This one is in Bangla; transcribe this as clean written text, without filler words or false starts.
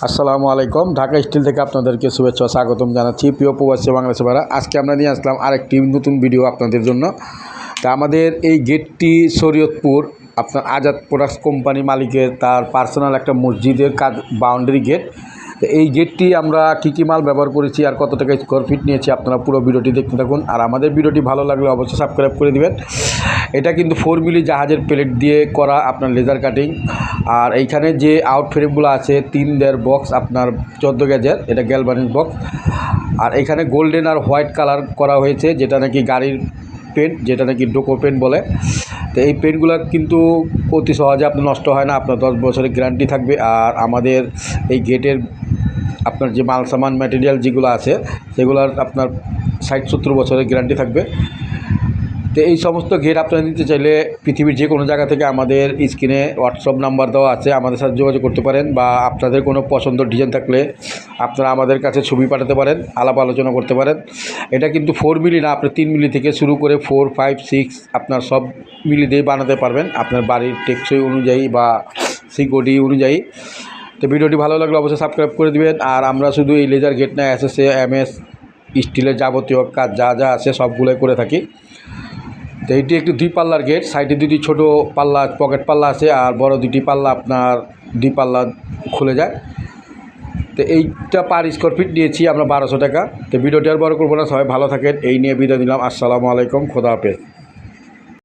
আসসালামু আলাইকুম। ঢাকা স্টিল থেকে আপনাদেরকে শুভেচ্ছা স্বাগতম জানাচ্ছি। প্রিয় প্রবাসী বাংলাদেশি ভাইরা, আজকে আমরা নিয়ে আসলাম আরেকটি নতুন ভিডিও আপনাদের জন্য। তা আমাদের এই গেটটি শরীয়তপুর আপনার আজাদ প্রোডাক্টস কোম্পানি মালিকের তার পার্সোনাল একটা মসজিদের কাজ বাউন্ডারি গেট। তো এই গেটটি আমরা কী মাল ব্যবহার করেছি আর কত টাকা স্কোয়ার ফিট নিয়েছি আপনারা পুরো ভিডিওটি দেখতে থাকুন। আর আমাদের ভিডিওটি ভালো লাগলে অবশ্যই সাবস্ক্রাইব করে দিবেন। এটা কিন্তু 4 মিলি জাহাজের প্লেট দিয়ে করা আপনার লেজার কাটিং। আর এইখানে যে আউট ফ্রেমগুলো আছে 3.5 বক্স আপনার 14 গেজের, এটা গ্যালভানিক বক্স। আর এখানে গোল্ডেন আর হোয়াইট কালার করা হয়েছে, যেটা নাকি গাড়ির পেন্ট, যেটা নাকি ডোকো পেন্ট বলে। তো এই পেন্টগুলো কিন্তু অতি সহজে আপনার নষ্ট হয় না, আপনার 10 বছরের গ্যারান্টি থাকবে। আর আমাদের এই গেটের আপনার যে মাল সামান ম্যাটেরিয়াল যেগুলো আছে সেগুলোর আপনার 60-70 বছরের গ্যারান্টি থাকবে। তো এই সমস্ত গেট আপনারা নিতে চাইলে পৃথিবীর যে কোনো জায়গা থেকে আমাদের স্ক্রিনে হোয়াটসঅ্যাপ নাম্বার দেওয়া আছে, আমাদের সাথে যোগাযোগ করতে পারেন। বা আপনাদের কোনো পছন্দের ডিজাইন থাকলে আপনারা আমাদের কাছে ছবি পাঠাতে পারেন, আলাপ আলোচনা করতে পারেন। এটা কিন্তু 4 মিলি না, আপনার 3 মিলি থেকে শুরু করে 4, 5, 6 আপনার সব মিলি দিয়ে বানাতে পারবেন আপনার বাড়ির টেকসই অনুযায়ী বা সিকিউরিটি অনুযায়ী। তো ভিডিওটি ভালো লাগলে অবশ্যই সাবস্ক্রাইব করে দিবেন। আর আমরা শুধু এই লেজার গেট না, এসএসএ, এমএস স্টিলের যাবতীয় কাজ যা যা আছে সবগুলোই করে থাকি। তো এইটি একটি 2 পাল্লার গেট, সাইডে 2টি ছোটো পাল্লা পকেট পাল্লা আছে, আর বড় 2টি পাল্লা আপনার 2 পাল্লা খুলে যায়। তো এইটা পার স্কোয়ার ফিট নিয়েছি আমরা 1200 টাকা। তো ভিডিওটি আর বড় করবো না, সবাই ভালো থাকেন, এই নিয়ে বিদায় দিলাম। আসসালামু আলাইকুম, খোদা হাফেজ।